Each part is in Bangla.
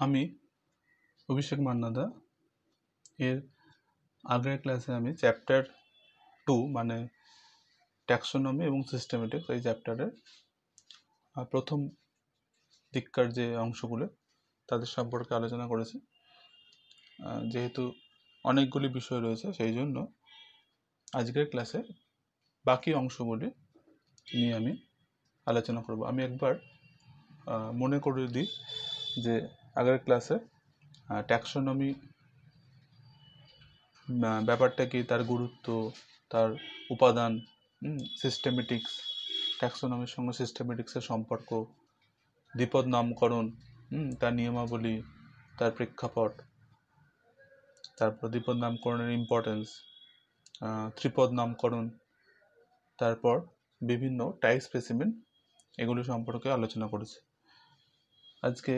আমি অভিষেক মান্নাদা। এর আগের ক্লাসে আমি চ্যাপ্টার 2 মানে ট্যাক্সোনমি এবং সিস্টেমেটিক্স এই চ্যাপ্টারের প্রথম দিককার যে অংশগুলো তাদের সম্পর্কে আলোচনা করেছি। যেহেতু অনেকগুলি বিষয় রয়েছে সেই জন্য আজকের ক্লাসে বাকি অংশগুলি নিয়ে আমি আলোচনা করব। আমি একবার মনে করে দিই যে আগের ক্লাসে ট্যাক্সোনমি ব্যাপারটা কি, তার গুরুত্ব, তার উপাদান, সিস্টেমেটিক্স, ট্যাক্সোনমির সঙ্গে সিস্টেমেটিক্সের সম্পর্ক, দ্বিপদ নামকরণ, তার নিয়মাবলী, তার প্রেক্ষাপট, তারপর দ্বিপদ নামকরণের ইম্পর্টেন্স, ত্রিপদ নামকরণ, তারপর বিভিন্ন টাইপ স্পেসিমেন, এগুলি সম্পর্কে আলোচনা করেছি। আজকে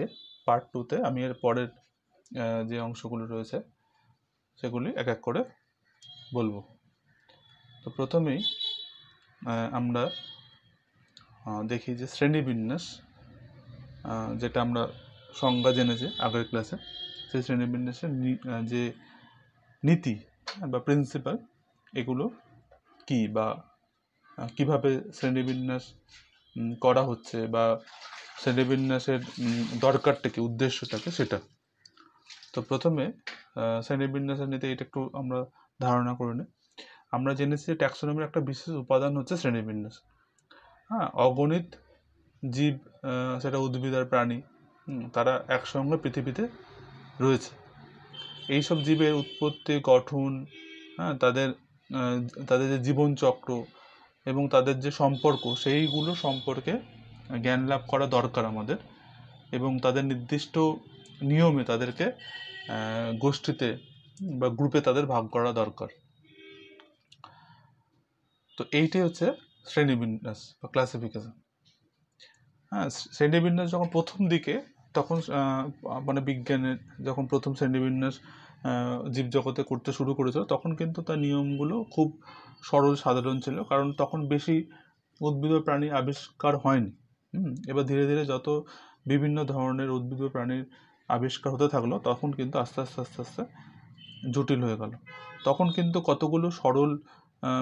পার্ট 2তে আমি এর পরের যে অংশগুলো রয়েছে সেগুলি এক এক করে বলবো। তো প্রথমেই আমরা দেখি যে শ্রেণীবিন্যাস, যেটা আমরা সংজ্ঞা জেনেছি আগের ক্লাসে, সেই শ্রেণীবিন্যাসের যে নীতি বা প্রিন্সিপাল এগুলো কি, বা কিভাবে শ্রেণীবিন্যাস করা হচ্ছে, বা শ্রেণীবিন্যাসের দরকারটা কি, উদ্দেশ্যটাকে, সেটা। তো প্রথমে শ্রেণীবিন্যাসের নীতি এটা একটু আমরা ধারণা করে নিই। আমরা জেনেছি যে ট্যাক্সোনমির একটা বিশেষ উপাদান হচ্ছে শ্রেণীবিন্যাস। অগণিত জীব, সেটা উদ্ভিদ আর প্রাণী, তারা একসঙ্গে পৃথিবীতে রয়েছে। এইসব জীবের উৎপত্তি, গঠন, তাদের তাদের যে জীবনচক্র এবং তাদের যে সম্পর্ক, সেইগুলো সম্পর্কে জ্ঞান লাভ করা দরকার আমাদের, এবং তাদের নির্দিষ্ট নিয়মে তাদেরকে গোষ্ঠীতে বা গ্রুপে তাদের ভাগ করা দরকার। তো এইটাই হচ্ছে শ্রেণীবিন্যাস বা ক্লাসিফিকেশন। শ্রেণীবিন্যাস যখন প্রথম দিকে, তখন মানে বিজ্ঞানের যখন প্রথম শ্রেণীবিন্যাস জীবজগতে করতে শুরু করেছিল, তখন কিন্তু তার নিয়মগুলো খুব সরল সাধারণ ছিল, কারণ তখন বেশি উদ্ভিদ প্রাণী আবিষ্কার হয়নি। এবার ধীরে ধীরে যত বিভিন্ন ধরনের উদ্ভিদ প্রাণীর আবিষ্কার হতে থাকলো, তখন কিন্তু আস্তে আস্তে আস্তে আস্তে জটিল হয়ে গেল। তখন কিন্তু কতগুলো সরল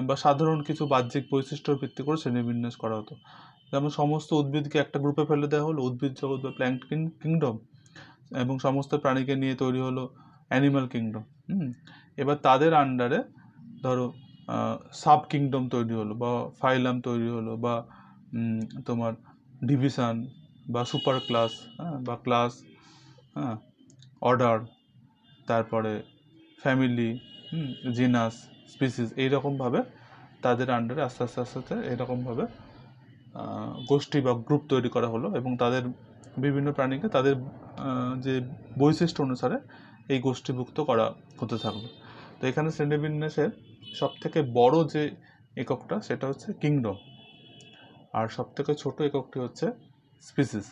বা সাধারণ কিছু বাহ্যিক বৈশিষ্ট্যর ভিত্তি করে শ্রেণীবিন্যাস করা হতো। যেমন সমস্ত উদ্ভিদকে একটা গ্রুপে ফেলে দেওয়া হলো উদ্ভিদ জগৎ বা প্ল্যান্ট কিংডম, এবং সমস্ত প্রাণীকে নিয়ে তৈরি হলো অ্যানিমাল কিংডম। এবার তাদের আন্ডারে ধরো সাব কিংডম তৈরি হলো, বা ফাইলাম তৈরি হলো, বা তোমার ডিভিশন বা সুপার ক্লাস, বা ক্লাস, অর্ডার, তারপরে ফ্যামিলি, জিনাস, স্পিসিস, এইরকমভাবে তাদের আন্ডারে আস্তে আস্তে আস্তে আস্তে এরকমভাবে গোষ্ঠী বা গ্রুপ তৈরি করা হলো, এবং তাদের বিভিন্ন প্রাণীকে তাদের যে বৈশিষ্ট্য অনুসারে এই গোষ্ঠীভুক্ত করা হতে থাকলো। তো এখানে শ্রেণীবিন্যাসের সবথেকে বড় যে এককটা সেটা হচ্ছে কিংডম, আর সবথেকে ছোট এককটি হচ্ছে স্পিসিস।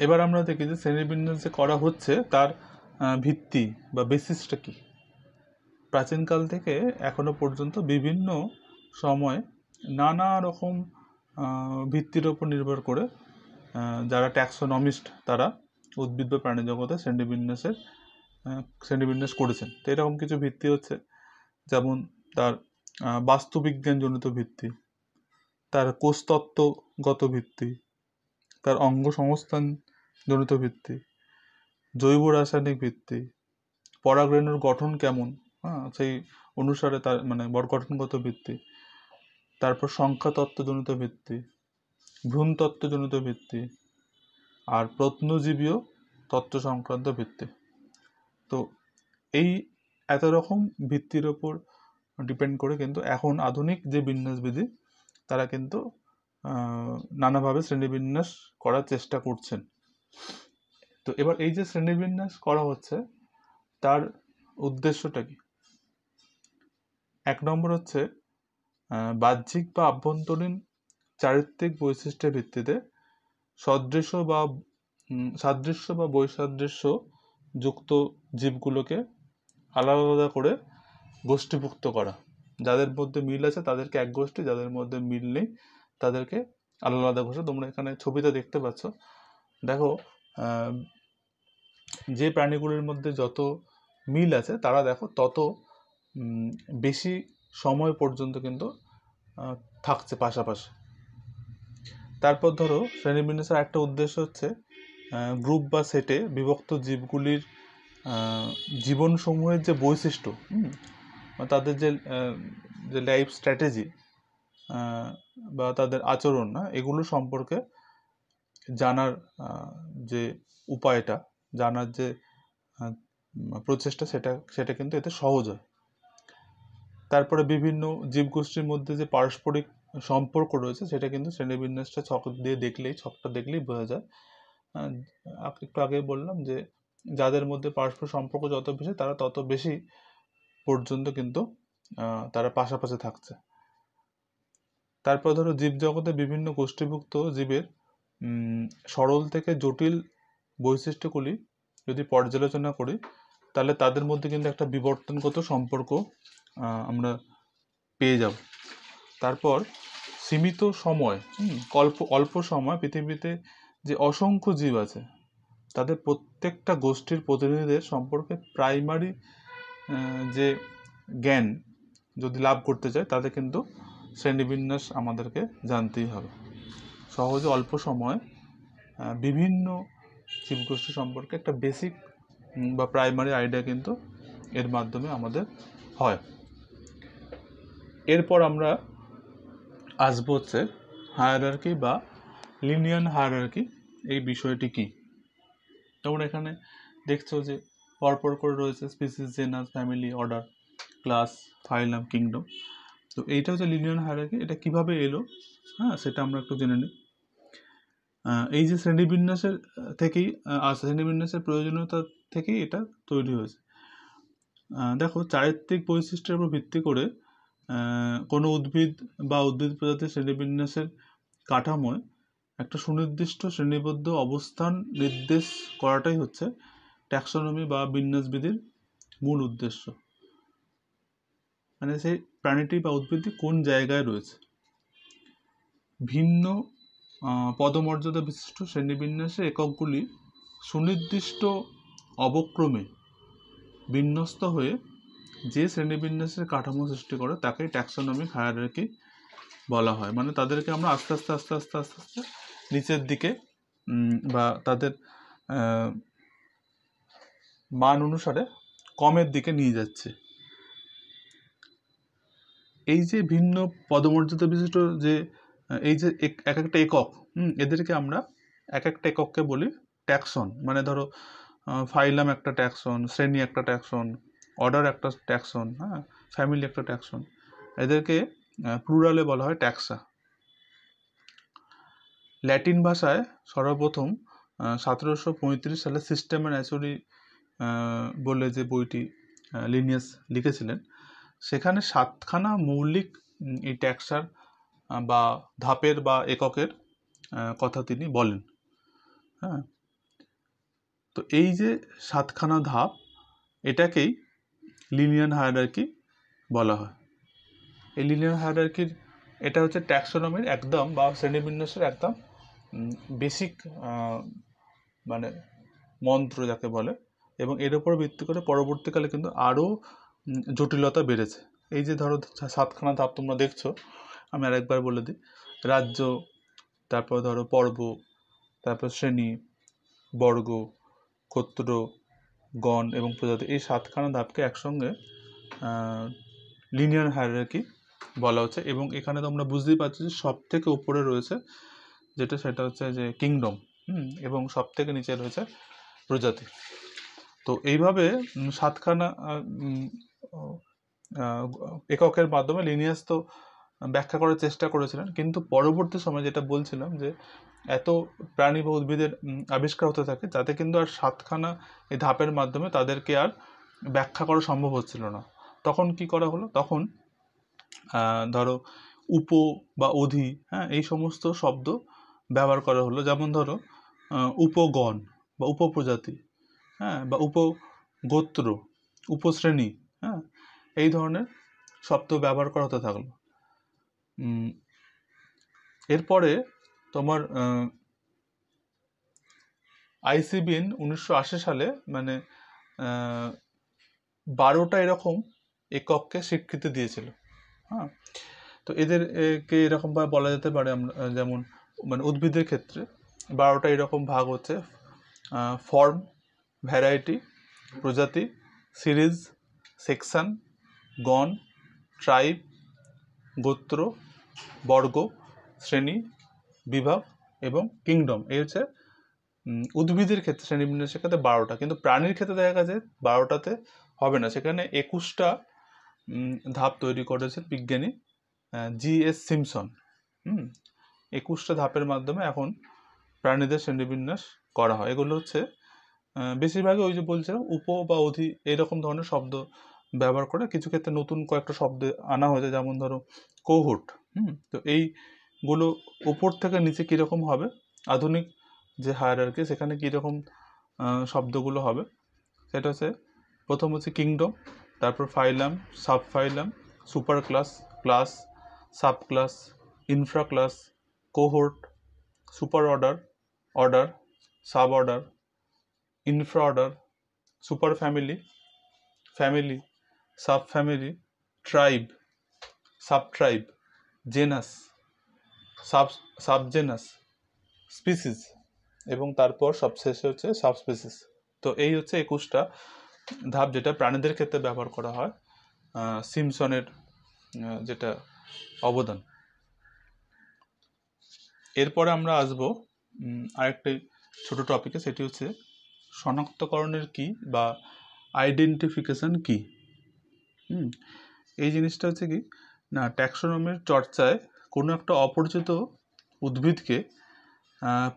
এবার আমরা দেখি যে শ্রেণীবিন্যাস যে করা হচ্ছে তার ভিত্তি বা বেসিসটা কি। প্রাচীনকাল থেকে এখনো পর্যন্ত বিভিন্ন সময় নানা রকম ভিত্তির ওপর নির্ভর করে যারা ট্যাক্সোনমিস্ট তারা উদ্ভিদ বা প্রাণী জগতে শ্রেণীবিন্যাস করেছেন। তো এরকম কিছু ভিত্তি হচ্ছে, যেমন তার বাস্তুবিজ্ঞানজনিত ভিত্তি, তার কোষতত্ত্বগত ভিত্তি, তার অঙ্গ সংস্থান জনিত ভিত্তি, জৈব রাসায়নিক ভিত্তি, পরাগরেণুর গঠন কেমন, সেই অনুসারে তার মানে গঠনগত ভিত্তি, তারপর সংখ্যাতত্ত্বজনিত ভিত্তি, ভ্রূণতত্ত্বজনিত ভিত্তি, আর প্রত্নজীবীয় তত্ত্ব সংক্রান্ত ভিত্তি। তো এই এত রকম ভিত্তির ওপর ডিপেন্ড করে কিন্তু এখন আধুনিক যে বিন্যাসবিধি তারা কিন্তু নানাভাবে শ্রেণীবিন্যাস করার চেষ্টা করছেন। তো এবার এই যে শ্রেণীবিন্যাস করা হচ্ছে তার উদ্দেশ্যটা কি? এক নম্বর হচ্ছে বাহ্যিক বা আভ্যন্তরীণ চারিত্রিক বৈশিষ্ট্যের ভিত্তিতে সাদৃশ্য বা বৈসাদৃশ্য যুক্ত জীবগুলোকে আলাদা আলাদা করে গোষ্ঠীভুক্ত করা। যাদের মধ্যে মিল আছে তাদেরকে এক গোষ্ঠী, যাদের মধ্যে মিল নেই তাদেরকে আলাদা আলাদা গোষ্ঠী। তোমরা এখানে ছবিতে দেখতে পাচ্ছ দেখো, যে প্রাণীগুলির মধ্যে যত মিল আছে তারা দেখো তত বেশি সময় পর্যন্ত কিন্তু থাকছে পাশাপাশি। তারপর ধরো শ্রেণীবিন্যাসের একটা উদ্দেশ্য হচ্ছে গ্রুপ বা সেটে বিভক্ত জীবগুলির জীবনসমূহের যে বৈশিষ্ট্য, তাদের যে লাইফ স্ট্র্যাটেজি বা তাদের আচরণ, এগুলো সম্পর্কে জানার যে উপায়টা, জানার যে প্রচেষ্টা, সেটা কিন্তু এতে সহজ হয়। তারপরে বিভিন্ন জীবগোষ্ঠীর মধ্যে যে পারস্পরিক সম্পর্ক রয়েছে সেটা কিন্তু শ্রেণীবিন্যাসটা ছকটা দেখলেই বোঝা যায়। একটু আগে বললাম যে যাদের মধ্যে পারস্পরিক সম্পর্ক যত বেশি তারা তত বেশি পর্যন্ত কিন্তু তারা পাশাপাশি থাকছে। তারপর ধরো জীবজগতে বিভিন্ন গোষ্ঠীভুক্ত জীবের সরল থেকে জটিল বৈশিষ্ট্যগুলি যদি পর্যালোচনা করি তাহলে তাদের মধ্যে কিন্তু একটা বিবর্তনগত সম্পর্ক আমরা পেয়ে যাব। তারপর সীমিত সময়, অল্প সময় পৃথিবীতে যে অসংখ্য জীব আছে তাদের প্রত্যেকটা গোষ্ঠীর প্রতিনিধিদের সম্পর্কে প্রাইমারি যে জ্ঞান যদি লাভ করতে চায় তাদের কিন্তু শ্রেণীবিন্যাস আমাদেরকে জানতেই হবে। সহজে অল্প সময় বিভিন্ন জীবগোষ্ঠী সম্পর্কে একটা বেসিক বা প্রাইমারি আইডিয়া কিন্তু এর মাধ্যমে আমাদের হয়। এরপর আমরা আসবো হচ্ছে হায়ারার্কি বা লিনিয়ার হায়ারার্কি, এই বিষয়টি কি। যেমন এখানে দেখছো যে পরপর করে রয়েছে species, genus, family, order, class, phylum, kingdom. তো এইটা হচ্ছে লিনিয়ার হায়ারার্কি। এটা কিভাবে এলো সেটা আমরা একটু জেনে নিই। এই যে শ্রেণীবিন্যাসের থেকেই শ্রেণীবিন্যাসের প্রয়োজনীয়তা থেকেই এটা তৈরি হয়েছে। দেখো, চারিত্রিক বৈশিষ্ট্যের উপর ভিত্তি করে কোনো উদ্ভিদ বা উদ্ভিদ প্রজাতির শ্রেণীবিন্যাসের কাঠামোয় একটা সুনির্দিষ্ট শ্রেণীবদ্ধ অবস্থান নির্দেশ করাটাই হচ্ছে ট্যাক্সোনমি বা বিন্যাসবিধির মূল উদ্দেশ্য। মানে সেই প্রাণীটি বা উদ্ভিদটি কোন জায়গায় রয়েছে। ভিন্ন পদমর্যাদা বিশিষ্ট শ্রেণীবিন্যাসের এককগুলি সুনির্দিষ্ট অবক্রমে বিন্যস্ত হয়ে যে শ্রেণীবিন্যাসের কাঠামো সৃষ্টি করে তাকে ট্যাক্সোনমিক হায়ারার্কি বলা হয়। মানে তাদেরকে আমরা আস্তে আস্তে নিচের দিকে বা তাদের মান অনুসারে কমের দিকে নিয়ে যাচ্ছে। এই যে ভিন্ন পদমর্যাদা বিশিষ্ট যে এই যে এক একটা একক, এদেরকে আমরা এক একটা একককে বলি ট্যাক্সন। মানে ধরো ফাইলাম একটা ট্যাক্সন, শ্রেণী একটা ট্যাক্সন, অর্ডার একটা ট্যাক্সন, ফ্যামিলি একটা ট্যাক্সন। এদেরকে প্লুরালে বলা হয় ট্যাক্সা। ল্যাটিন ভাষায় সর্বপ্রথম 1735 সালে সিস্টেমা ন্যাচুরি বলে যে বইটি লিনিয়াস লিখেছিলেন, সেখানে 7খানা মৌলিক এই ট্যাক্সার বা ধাপের বা এককের কথা তিনি বলেন। তো এই যে 7খানা ধাপ, এটাকেই লিনিয়ার হায়ারার্কি বলা হয়। এই লিনিয়ার হায়ারার্কির এটা হচ্ছে ট্যাক্সোনমির একদম বা শ্রেণীবিন্যাসের একদম বেসিক মানে মন্ত্র যাকে বলে, এবং এর উপর ভিত্তি করে পরবর্তীকালে কিন্তু আরও জটিলতা বেড়েছে। এই যে ধরো 7খানা ধাপ তোমরা দেখছো, আমি আরেকবার বলে দিই। রাজ্য, তারপর ধরো পর্ব, তারপর শ্রেণী, বর্গ, গোত্র, গণ এবং প্রজাতি, এই 7খানা ধাপকে একসঙ্গে লিনিয়ার হায়ারার্কি বলা হচ্ছে। এবং এখানে তোমরা বুঝতেই পারছো যে সব থেকে উপরে রয়েছে সেটা হচ্ছে যে কিংডম, এবং সব থেকে নিচে রয়েছে প্রজাতি। তো এইভাবে 7খানা এককের মাধ্যমে লিনিয়াস তো ব্যাখ্যা করার চেষ্টা করেছিলেন, কিন্তু পরবর্তী সময় যেটা বলছিলাম যে এত প্রাণী বা উদ্ভিদের আবিষ্কার হতে থাকে যাতে কিন্তু আর 7খানা এই ধাপের মাধ্যমে তাদেরকে আর ব্যাখ্যা করা সম্ভব হচ্ছিল না। তখন কি করা হলো, তখন ধরো উপ বা অধি, এই সমস্ত শব্দ ব্যবহার করা হলো। যেমন ধরো উপগণ বা উপপ্রজাতি, বা উপগোত্র, উপশ্রেণী, এই ধরনের শব্দ ব্যবহার করা হতে থাকলো। এরপরে তোমার আইসিবিএন 1980 সালে মানে 12টা এরকম একককে স্বীকৃতি দিয়েছিল। হ্যাঁ, তো এদেরকে এরকমভাবে বলা যেতে পারে আমরা, যেমন মানে উদ্ভিদের ক্ষেত্রে 12টা এরকম ভাগ হচ্ছে: ফর্ম, ভ্যারাইটি, প্রজাতি, সিরিজ, সেকশন, গণ, ট্রাইব, গোত্র, বর্গ, শ্রেণী, বিভাগ এবং কিংডম। এই হচ্ছে উদ্ভিদের ক্ষেত্রে শ্রেণীবিন্যাসের ক্ষেত্রে 12টা, কিন্তু প্রাণীর ক্ষেত্রে দেখা গেছে 12টাতে হবে না, সেখানে 21টা ধাপ তৈরি করেছেন বিজ্ঞানী জি.এস. সিম্পসন। 21টা ধাপের মাধ্যমে এখন প্রাণীদের শ্রেণীবিন্যাস করা হয়। এগুলো হচ্ছে বেশিরভাগই ওই যে বলছিলাম উপ বা অধি এরকম ধরনের শব্দ ব্যবহার করে, কিছু ক্ষেত্রে নতুন কয়েকটা শব্দ আনা হয়েছে, যেমন ধরো কোহুট। তো এইগুলো উপর থেকে নিচে কীরকম হবে, আধুনিক যে হায়ারার্কি সেখানে কীরকম শব্দগুলো হবে সেটা হচ্ছে, প্রথম হচ্ছে কিংডম, তারপর phylum, subphylum, superclass, class, subclass, infraclass, cohort, superorder, order, suborder, infraorder, superfamily, family, subfamily, tribe, subtribe, genus, subgenus, species, এবং তারপর সবশেষে হচ্ছে সাবস্পিসিস। তো এই হচ্ছে 21টা ধাপ যেটা প্রাণীদের ক্ষেত্রে ব্যবহার করা হয়, সিম্পসনের যেটা অবদান। এরপরে আমরা আসবো আরেকটি ছোট টপিকে, সেটি হচ্ছে শনাক্তকরণের কি বা আইডেন্টিফিকেশন কি। এই জিনিসটা হচ্ছে কি না, ট্যাক্সোনমির চর্চায় কোনো একটা অপরিচিত উদ্ভিদকে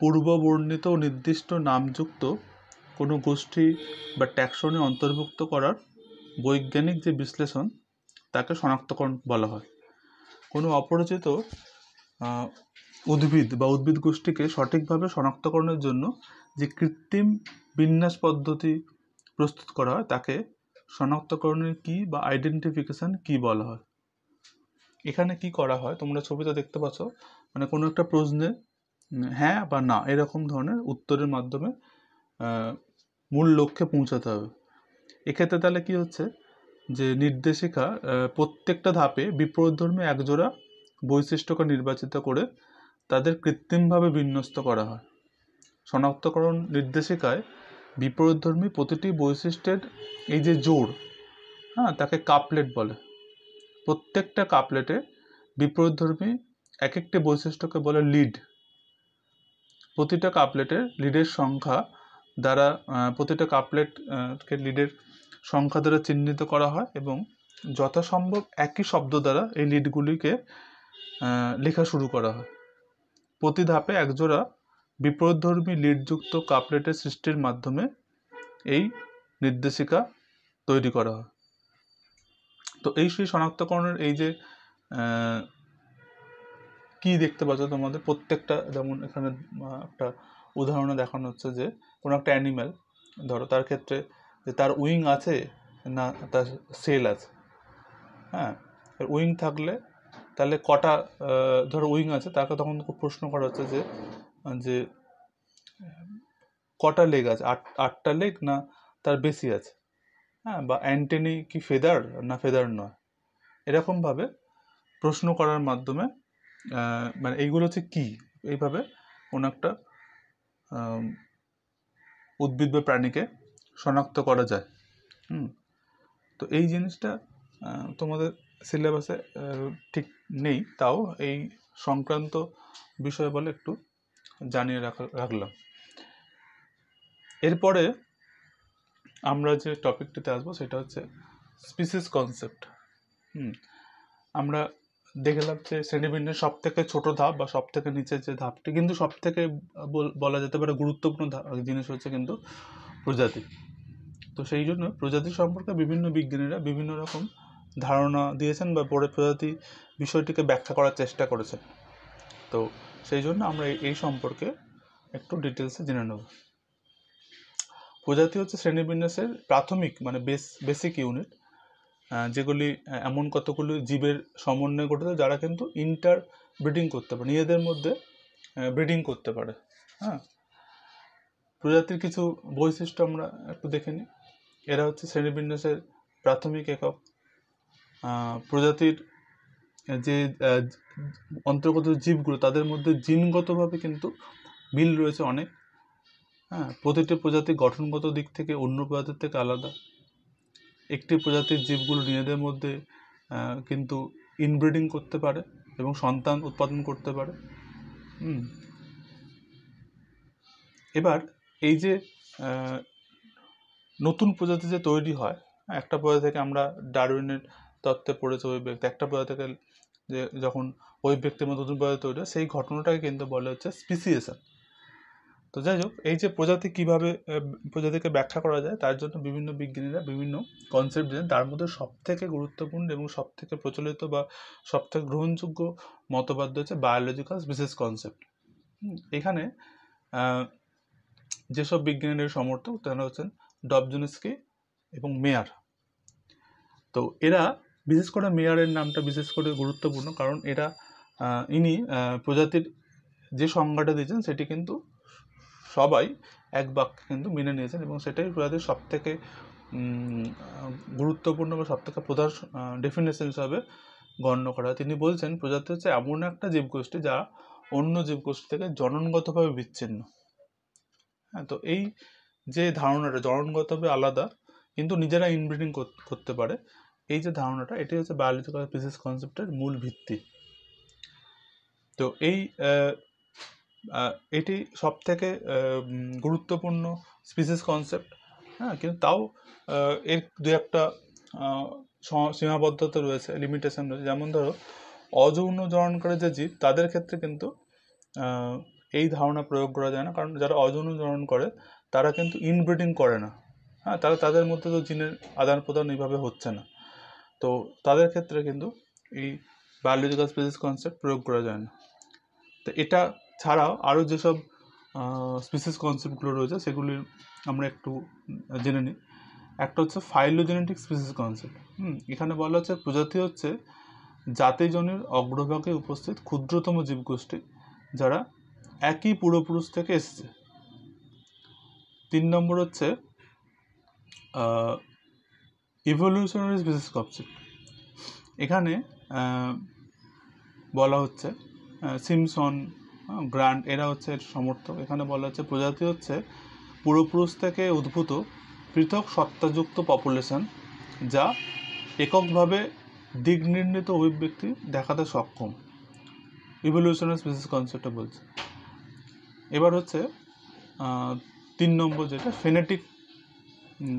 পূর্ববর্ণিত নির্দিষ্ট নামযুক্ত কোনো গোষ্ঠী বা ট্যাক্সনে অন্তর্ভুক্ত করার বৈজ্ঞানিক যে বিশ্লেষণ তাকে শনাক্তকরণ বলা হয়। কোনো অপরিচিত উদ্ভিদ বা উদ্ভিদ গোষ্ঠীকে সঠিকভাবে শনাক্তকরণের জন্য যে কৃত্রিম বিন্যাস পদ্ধতি প্রস্তুত করা হয় তাকে শনাক্তকরণের কি বা আইডেন্টিফিকেশন কি বলা হয়। এখানে কি করা হয় তোমরা ছবিতে দেখতে পাচ্ছ, মানে কোনো একটা প্রশ্নে হ্যাঁ বা না এরকম ধরনের উত্তরের মাধ্যমে মূল লক্ষ্যে পৌঁছাতে হবে। এক্ষেত্রে তাহলে কি হচ্ছে যে নির্দেশিকা প্রত্যেকটা ধাপে বিপরীতধর্মী একজোড়া বৈশিষ্ট্যকে নির্বাচিত করে তাদের কৃত্রিমভাবে বিন্যস্ত করা হয়। শনাক্তকরণ নির্দেশিকায় বিপরীতধর্মী প্রতিটি বৈশিষ্ট্যের এই যে জোড়, তাকে কাপলেট বলে। প্রত্যেকটা কাপলেটে বিপরীতধর্মী এক একটি বৈশিষ্ট্যকে বলে লিড। প্রতিটা কাপলেটের লিডের সংখ্যা দ্বারা প্রতিটা কাপলেটকে লিডের সংখ্যা দ্বারা চিহ্নিত করা হয় এবং যথাসম্ভব একই শব্দ দ্বারা এই লিডগুলিকে লেখা শুরু করা হয়। প্রতি ধাপে একজোড়া বিপরীতধর্মী লিডযুক্ত কাপলেটের সৃষ্টির মাধ্যমে এই নির্দেশিকা তৈরি করা হয়। তো এই সেই শনাক্তকরণের এই যে কি দেখতে পাচ্ছ তোমাদের প্রত্যেকটা, যেমন এখানে একটা উদাহরণে দেখানো হচ্ছে যে কোনো একটা অ্যানিম্যাল ধরো, তার ক্ষেত্রে যে তার উইং আছে না তার সেল আছে। উইং থাকলে তাহলে কটা ধরো উইং আছে, তাকে তখন প্রশ্ন করা হচ্ছে যে কটা লেগ আছে, 8টা লেগ না তার বেশি আছে, বা অ্যান্টেনি কি ফেদার না ফেদার নয়, এরকমভাবে প্রশ্ন করার মাধ্যমে মানে এইগুলো হচ্ছে কি, এইভাবে কোনো একটা উদ্ভিদ বা প্রাণীকে শনাক্ত করা যায়। তো এই জিনিসটা তোমাদের সিলেবাসে ঠিক নেই, তাও এই সংক্রান্ত বিষয় বলে একটু জানিয়ে রাখলাম। এরপরে আমরা যে টপিকটিতে আসবো সেটা হচ্ছে স্পিসিস কনসেপ্ট। আমরা দেখলাম যে শ্রেণীবিন্যাসের সব থেকে ছোট ধাপ বা সব থেকে নিচের যে ধাপটি, কিন্তু সব থেকে বলা যেতে পারে গুরুত্বপূর্ণ জিনিস হচ্ছে কিন্তু প্রজাতি। তো সেই জন্য প্রজাতি সম্পর্কে বিভিন্ন বিজ্ঞানীরা বিভিন্ন রকম ধারণা দিয়েছেন বা পরে প্রজাতি বিষয়টিকে ব্যাখ্যা করার চেষ্টা করেছেন। তো সেই জন্য আমরা এই সম্পর্কে একটু ডিটেলসে জেনে নেব। প্রজাতি হচ্ছে শ্রেণীবিন্যাসের প্রাথমিক মানে বেসিক ইউনিট, যেগুলি এমন কতগুলি জীবের সমন্বয়ে গঠিত যারা কিন্তু ইন্টার ব্রিডিং করতে পারে, নিজেদের মধ্যে ব্রিডিং করতে পারে। প্রজাতির কিছু বৈশিষ্ট্য আমরা একটু দেখে নিই। এরা হচ্ছে শ্রেণীবিন্যাসের প্রাথমিক একক। প্রজাতির যে অন্তর্গত জীবগুলো তাদের মধ্যে জিনগতভাবে কিন্তু মিল রয়েছে অনেক। হ্যাঁ, প্রতিটি প্রজাতি গঠনগত দিক থেকে অন্য প্রজাতির থেকে আলাদা। একটি প্রজাতির জীবগুলো নিজেদের মধ্যে কিন্তু ইনব্রিডিং করতে পারে এবং সন্তান উৎপাদন করতে পারে। এবার এই যে নতুন প্রজাতি যে তৈরি হয়, একটা প্রজাতি থেকে আমরা ডারউইনের তত্ত্বে পড়েছি ওই ব্যক্তি, একটা প্রজাতি থেকে যে যখন ওই ব্যক্তির মধ্যে নতুন প্রজাতি তৈরি হয় সেই ঘটনাটাকে কিন্তু বলে হচ্ছে স্পিসিয়েশন। তো যাই হোক, এই যে প্রজাতি কীভাবে প্রজাতিকে ব্যাখ্যা করা যায় তার জন্য বিভিন্ন বিজ্ঞানীরা বিভিন্ন কনসেপ্ট দেন। তার মধ্যে সবথেকে গুরুত্বপূর্ণ এবং সবথেকে প্রচলিত বা সবথেকে গ্রহণযোগ্য মতবাদ হচ্ছে বায়োলজিক্যাল স্পিসিস কনসেপ্ট। এখানে যেসব বিজ্ঞানীদের সমর্থক তারা হচ্ছেন ডবঝনস্কি এবং মেয়ার। তো এরা বিশেষ করে মেয়ারের নামটা বিশেষ করে গুরুত্বপূর্ণ, কারণ এরা ইনি প্রজাতির যে সংজ্ঞাটা দিয়েছেন সেটি কিন্তু সবাই এক বাক্যে কিন্তু মেনে নিয়েছেন এবং সেটাই প্রজাতির সবথেকে গুরুত্বপূর্ণ বা সবথেকে প্রধান ডেফিনেশন হিসাবে গণ্য করা। তিনি বলছেন প্রজাতি হচ্ছে এমন একটা জীবগোষ্ঠী যা অন্য জীবগোষ্ঠী থেকে জননগতভাবে বিচ্ছিন্ন। হ্যাঁ, তো এই যে ধারণাটা জননগতভাবে আলাদা কিন্তু নিজেরা ইনব্রিডিং করতে পারে, এই যে ধারণাটা, এটি হচ্ছে বায়োলজিক্যাল স্পিসিস কনসেপ্টের মূল ভিত্তি। তো এটি সবথেকে গুরুত্বপূর্ণ স্পিসিস কনসেপ্ট। হ্যাঁ, কিন্তু তাও এর দু একটা সীমাবদ্ধতা রয়েছে, লিমিটেশন রয়েছে। যেমন ধরো অযৌন জননকারী যে জীব তাদের ক্ষেত্রে কিন্তু এই ধারণা প্রয়োগ করা যায় না, কারণ যারা অযৌন জনন করে তারা কিন্তু ইনব্রিডিং করে না। হ্যাঁ, তাদের মধ্যে তো জিনের আদান প্রদান এইভাবে হচ্ছে না, তো তাদের ক্ষেত্রে কিন্তু এই বায়োলজিক্যাল স্পিসিস কনসেপ্ট প্রয়োগ করা যায় না। তো এটা ছাড়াও আরও যেসব স্পিসিস কনসেপ্টগুলো রয়েছে সেগুলি আমরা একটু জেনে নিই। একটা হচ্ছে ফাইলোজেনেটিক স্পিসিস কনসেপ্ট। এখানে বলা হচ্ছে প্রজাতি হচ্ছে জাতিজনের অগ্রভাগে উপস্থিত ক্ষুদ্রতম জীবগোষ্ঠী যারা একই পূর্বপুরুষ থেকে এসেছে। 3 নম্বর হচ্ছে ইভলিউশনারি স্পিসিস কনসেপ্ট। এখানে বলা হচ্ছে সিমসন, গ্রান্ট এরা হচ্ছে এর সমর্থক। এখানে বলা হচ্ছে প্রজাতি হচ্ছে পূর্বপুরুষ থেকে উদ্ভূত পৃথক সত্তাযুক্ত পপুলেশন যা এককভাবে দিক নির্ণীত অভিব্যক্তি দেখাতে সক্ষম। ইভলিউশনারি স্পিসিস কনসেপ্টটা বলছে। এবার হচ্ছে 3 নম্বর যেটা ফেনেটিক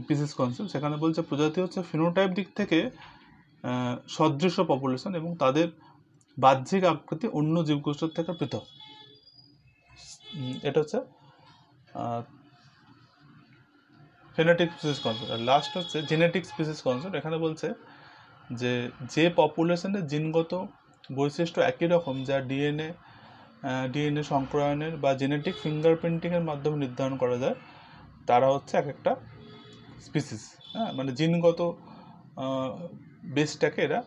স্পিসিস কনসেপ্ট, সেখানে বলছে প্রজাতি হচ্ছে ফিনোটাইপ দিক থেকে সদৃশ্য পপুলেশন এবং তাদের বাহ্যিক আকৃতি অন্য জীবগোষ্ঠীর থেকে পৃথক। এটা হচ্ছে ফেনেটিক স্পিসিস কনসেপ্ট। আর লাস্ট হচ্ছে জেনেটিক স্পিসিস কনসেপ্ট। এখানে বলছে যে পপুলেশনের জিনগত বৈশিষ্ট্য একই রকম যা ডিএনএ সংক্রায়নের বা জেনেটিক ফিঙ্গারপ্রিন্টিংয়ের মাধ্যমে নির্ধারণ করা যায়, তারা হচ্ছে এক একটা স্পিসিস। হ্যাঁ, মানে জিনগত বেসটাকে এরা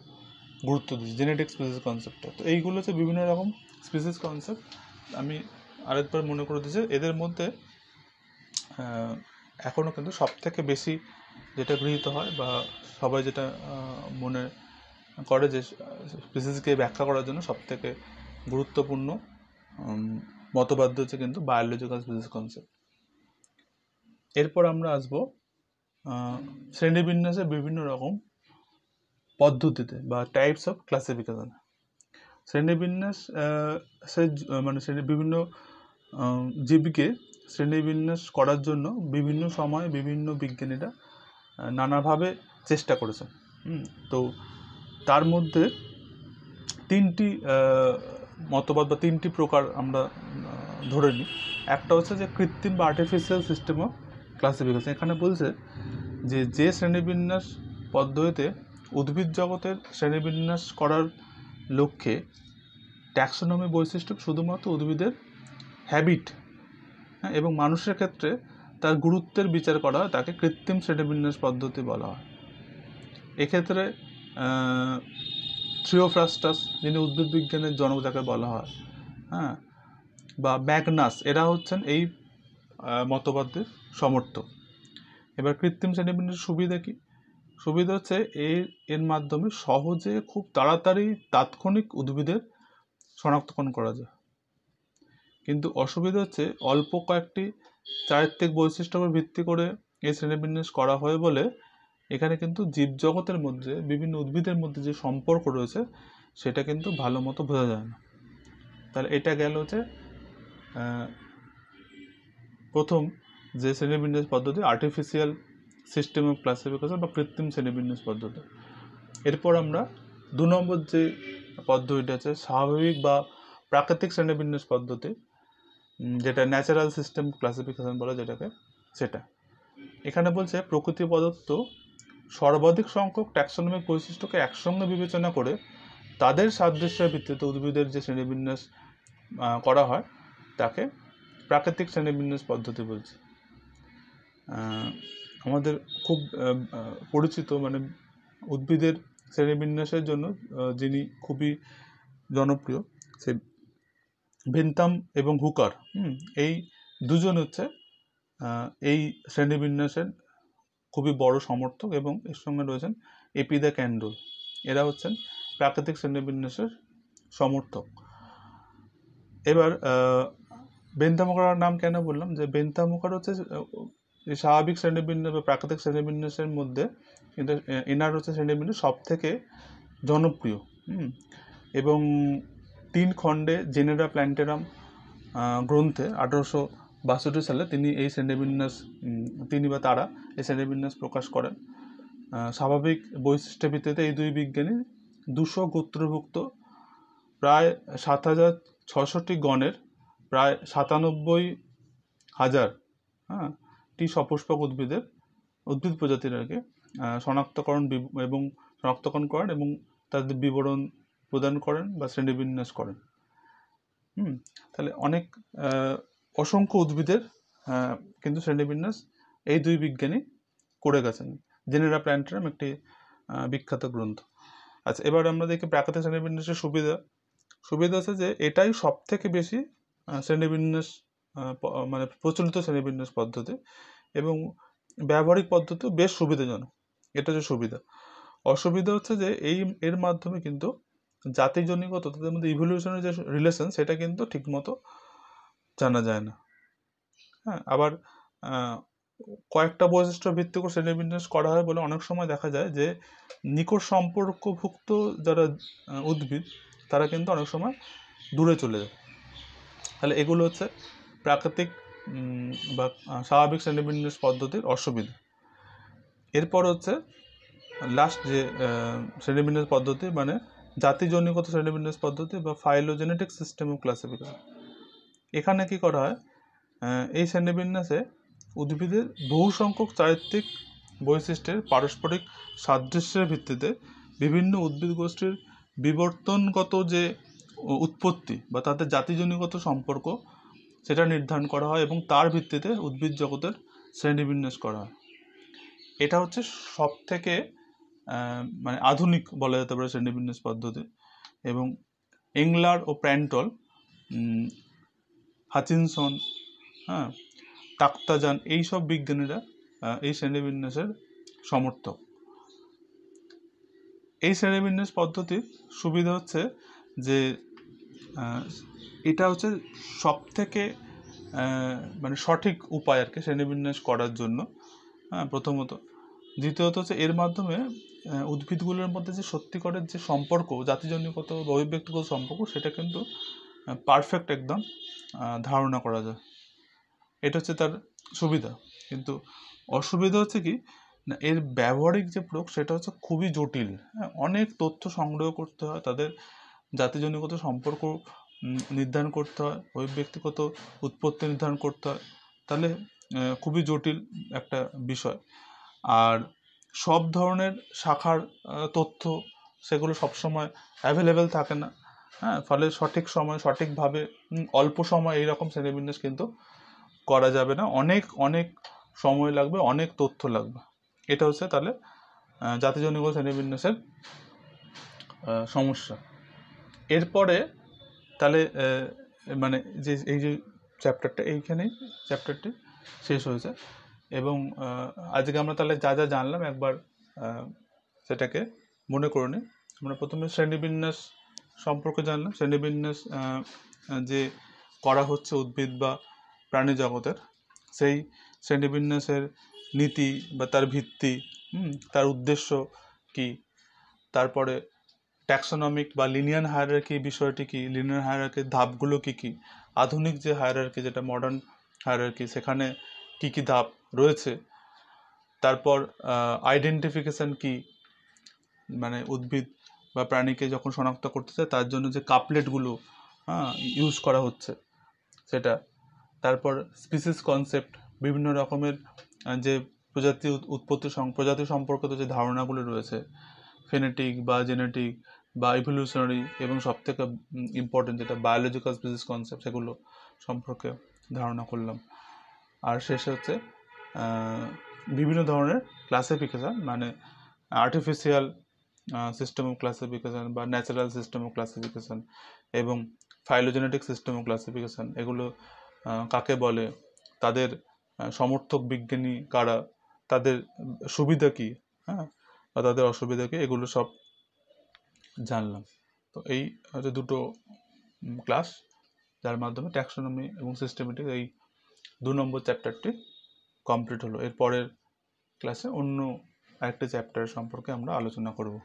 গুরুত্ব দিচ্ছে, জেনেটিক স্পিসিস কনসেপ্টটা। তো এইগুলো হচ্ছে বিভিন্ন রকম স্পিসিস কনসেপ্ট। আমি আরেকবার মনে করে দিচ্ছি, এদের মধ্যে এখনও কিন্তু সবথেকে বেশি যেটা গৃহীত হয় বা সবাই যেটা মনে করে যে স্পিসিসকে ব্যাখ্যা করার জন্য সবথেকে গুরুত্বপূর্ণ মতবাদ হচ্ছে কিন্তু বায়োলজিক্যাল স্পিসিস কনসেপ্ট। এরপর আমরা আসবো শ্রেণীবিন্যাসের বিভিন্ন রকম পদ্ধতিতে বা টাইপস অফ ক্লাসিফিকেশন। শ্রেণীবিন্যাস মানে বিভিন্ন জীবকে শ্রেণীবিন্যাস করার জন্য বিভিন্ন সময় বিভিন্ন বিজ্ঞানীরা নানাভাবে চেষ্টা করেছেন। তো তার মধ্যে 3টি মতবাদ বা 3টি প্রকার আমরা ধরে নিই। একটা হচ্ছে যে কৃত্রিম বা আর্টিফিশিয়াল সিস্টেম অফ ক্লাসিফিকেশন। এখানে বলছে যে শ্রেণীবিন্যাস পদ্ধতিতে উদ্ভিদ জগতের শ্রেণীবিন্যাস করার লক্ষ্যে ট্যাক্সোনমি বৈশিষ্ট্য শুধুমাত্র উদ্ভিদের হ্যাবিট এবং মানুষের ক্ষেত্রে তার গুরুত্বের বিচার করা হয়, তাকে কৃত্রিম শ্রেণীবিন্যাস পদ্ধতি বলা হয়। এক্ষেত্রে থিওফ্রাস্টাস, যিনি উদ্ভিদ বিজ্ঞানের জনক যাকে বলা হয়, হ্যাঁ, বা ম্যাগনাস, এরা হচ্ছেন এই মতবাদের সমর্থক। এবার কৃত্রিম শ্রেণীবিন্যাসের সুবিধা কি? সুবিধা হচ্ছে এর মাধ্যমে সহজে খুব তাড়াতাড়ি তাৎক্ষণিক উদ্ভিদের শনাক্তকরণ করা যায়। কিন্তু অসুবিধা হচ্ছে অল্প কয়েকটি চারিত্রিক বৈশিষ্ট্যের উপর ভিত্তি করে এই শ্রেণীবিন্যাস করা হয় বলে এখানে কিন্তু জীবজগতের মধ্যে বিভিন্ন উদ্ভিদের মধ্যে যে সম্পর্ক রয়েছে সেটা কিন্তু ভালো মতো বোঝা যায় না। তাহলে এটা গেল হচ্ছে প্রথম যে শ্রেণীবিন্যাস পদ্ধতি, আর্টিফিশিয়াল সিস্টেম অফ ক্লাসিফিকেশন বা কৃত্রিম শ্রেণীবিন্যাস পদ্ধতি। এরপর আমরা 2 নম্বর যে পদ্ধতিটা আছে স্বাভাবিক বা প্রাকৃতিক শ্রেণীবিন্যাস পদ্ধতি, যেটা ন্যাচারাল সিস্টেম ক্লাসিফিকেশন বলে যেটাকে, সেটা এখানে বলছে প্রকৃতি প্রদত্ত সর্বাধিক সংখ্যক ট্যাক্সোনমিক বৈশিষ্ট্যকে একসঙ্গে বিবেচনা করে তাদের সাদৃশ্যের ভিত্তিতে উদ্ভিদের যে শ্রেণীবিন্যাস করা হয় তাকে প্রাকৃতিক শ্রেণীবিন্যাস পদ্ধতি বলছে। আমাদের খুব পরিচিত মানে উদ্ভিদের শ্রেণীবিন্যাসের জন্য যিনি খুবই জনপ্রিয়, সে বেন্থাম এবং হুকার, এই দুজন হচ্ছে এই শ্রেণীবিন্যাসের খুবই বড় সমর্থক, এবং এর সঙ্গে রয়েছেন এপি দ্য ক্যান্ডল। এরা হচ্ছেন প্রাকৃতিক শ্রেণীবিন্যাসের সমর্থক। এবার বেন্থাম হুকারের নাম কেন বললাম, যে বেন্থাম হুকার হচ্ছে স্বাভাবিক শ্রেণীবিন্যাস বা প্রাকৃতিক শ্রেণীবিন্যাসের মধ্যে কিন্তু এনার হচ্ছে শ্রেণীবিন্যাস সব থেকে জনপ্রিয়, এবং 3 খণ্ডে জেনেরা প্ল্যান্টেরাম গ্রন্থে 1862 সালে তিনি এই শ্রেণীবিন্যাস তিনি বা তারা এই শ্রেণীবিন্যাস প্রকাশ করেন। স্বাভাবিক বৈশিষ্ট্যের ভিত্তিতে এই দুই বিজ্ঞানী 200 গোত্রভুক্ত প্রায় 7,600টি গণের প্রায় 97,000 টি সপুষ্পক উদ্ভিদ প্রজাতির আর কি শনাক্তকরণ করেন এবং তাদের বিবরণ প্রদান করেন বা শ্রেণীবিন্যাস করেন। তাহলে অসংখ্য উদ্ভিদের কিন্তু শ্রেণীবিন্যাস এই দুই বিজ্ঞানী করে গেছেন। জেনেরা প্ল্যান্টেরাম একটি বিখ্যাত গ্রন্থ। আচ্ছা, এবার আমরা দেখি প্রাকৃতিক শ্রেণীবিন্যাসের সুবিধা আছে যে এটাই সব থেকে বেশি শ্রেণীবিন্যাস মানে প্রচলিত শ্রেণীবিন্যাস পদ্ধতি, এবং ব্যবহারিক পদ্ধতিও বেশ সুবিধাজনক। এটা হচ্ছে সুবিধা। অসুবিধা হচ্ছে যে এর মাধ্যমে কিন্তু জাতিজনিকত তাদের মধ্যে ইভলিউশনের যে রিলেশন সেটা কিন্তু ঠিকমতো জানা যায় না। আবার কয়েকটা বৈশিষ্ট্য ভিত্তি করে শ্রেণীবিন্যাস করা হয় বলে অনেক সময় দেখা যায় যে নিকট সম্পর্কভুক্ত যারা উদ্ভিদ তারা কিন্তু অনেক সময় দূরে চলে যায়। তাহলে এগুলো হচ্ছে প্রাকৃতিক বা স্বাভাবিক শ্রেণীবিন্যাস পদ্ধতির অসুবিধা। এরপর হচ্ছে লাস্ট যে শ্রেণীবিন্যাস পদ্ধতি মানে জাতিজনিকত শ্রেণীবিন্যাস পদ্ধতি বা ফাইলোজেনেটিক সিস্টেম অফ ক্লাসিফিকেশন। এখানে কি করা হয়, এই শ্রেণীবিন্যাসে উদ্ভিদের বহু সংখ্যক চারিত্রিক বৈশিষ্ট্যের পারস্পরিক সাদৃশ্যের ভিত্তিতে বিভিন্ন উদ্ভিদ গোষ্ঠীর বিবর্তনগত যে উৎপত্তি বা তাদের জাতিজনিকত সম্পর্ক সেটা নির্ধারণ করা হয় এবং তার ভিত্তিতে উদ্ভিদ জগতের শ্রেণীবিন্যাস করা হয়। এটা হচ্ছে সব থেকে মানে আধুনিক বলা যেতে পারে শ্রেণীবিন্যাস পদ্ধতি, এবং এংলার ও প্র্যান্টল, হাচিনসন, তাক্তাজান, এইসব বিজ্ঞানীরা এই শ্রেণীবিন্যাসের সমর্থক। এই শ্রেণীবিন্যাস পদ্ধতির সুবিধা হচ্ছে যে এটা হচ্ছে সব থেকে মানে সঠিক উপায় আর কি শ্রেণীবিন্যাস করার জন্য, প্রথমত। দ্বিতীয়ত হচ্ছে এর মাধ্যমে উদ্ভিদগুলোর মধ্যে যে সত্যিকারের যে সম্পর্ক, জাতিজনিকত বা অভিব্যক্তিগত সম্পর্ক, সেটা কিন্তু পারফেক্ট একদম ধারণা করা যায়। এটা হচ্ছে তার সুবিধা। কিন্তু অসুবিধা হচ্ছে কি না, এর ব্যবহারিক যে প্রয়োগ সেটা হচ্ছে খুবই জটিল। অনেক তথ্য সংগ্রহ করতে হয়, তাদের জাতিজনিকত সম্পর্ক নির্ধারণ করতে হয়, অভিব্যক্তিগত উৎপত্তি নির্ধারণ করতে হয়, তাহলে খুবই জটিল একটা বিষয়। আর সব ধরনের শাখার তথ্য সেগুলো সবসময় অ্যাভেলেবেল থাকে না, ফলে সঠিক সময় সঠিকভাবে অল্প সময় এইরকম শ্রেণীবিন্যাস কিন্তু করা যাবে না, অনেক অনেক সময় লাগবে, অনেক তথ্য লাগবে। এটা হচ্ছে তাহলে জাতিজনিক শ্রেণীবিন্যাসের সমস্যা। এরপরে তাহলে মানে যে এই যে চ্যাপ্টারটা, এইখানেই চ্যাপ্টারটি শেষ হয়েছে। এবং আজকে আমরা তাহলে যা যা জানলাম একবার সেটাকে মনে করে নিই। আমরা প্রথমে শ্রেণীবিন্যাস সম্পর্কে জানলাম, শ্রেণীবিন্যাস যে করা হচ্ছে উদ্ভিদ বা প্রাণী জগতের, সেই শ্রেণীবিন্যাসের নীতি বা তার ভিত্তি, তার উদ্দেশ্য কি, তারপরে ট্যাক্সোনমিক বা লিনিয়ার হায়ারার্কি বিষয়টি কি, লিনিয়ার হায়ারার্কির ধাপগুলো কি কি, আধুনিক যে হায়ারার্কি যেটা মডার্ন হায়ারার্কি সেখানে কি কি ধাপ রয়েছে, তারপর আইডেন্টিফিকেশন কি, মানে উদ্ভিদ বা প্রাণীকে যখন শনাক্ত করতে চায় তার জন্য যে কাপলেটগুলো ইউজ করা হচ্ছে সেটা, তারপর স্পিসিস কনসেপ্ট, বিভিন্ন রকমের যে প্রজাতি সম্পর্কিত যে ধারণাগুলো রয়েছে, ফেনেটিক বা জেনেটিক বা ইভলিউশনারি, এবং সবথেকে ইম্পর্টেন্ট যেটা বায়োলজিক্যাল স্পিসিস কনসেপ্ট, সেগুলো সম্পর্কে ধারণা করলাম। আর শেষে হচ্ছে বিভিন্ন ধরনের ক্লাসিফিকেশান, মানে আর্টিফিশিয়াল সিস্টেম অফ ক্লাসিফিকেশান বা ন্যাচারাল সিস্টেম অফ ক্লাসিফিকেশান এবং ফাইলোজেনেটিক সিস্টেম অফ ক্লাসিফিকেশান, এগুলো কাকে বলে, তাদের সমর্থক বিজ্ঞানী কারা, তাদের সুবিধা কী, বা তাদের অসুবিধা কী, এগুলো সব জানলাম। তো এই হচ্ছে দুটো ক্লাস যার মাধ্যমে ট্যাক্সোনমি এবং সিস্টেমেটিক এই 2 নম্বর চ্যাপ্টারটি কমপ্লিট হলো। এর পরের ক্লাসে অন্য আরেকটি চ্যাপ্টার সম্পর্কে আমরা আলোচনা করব।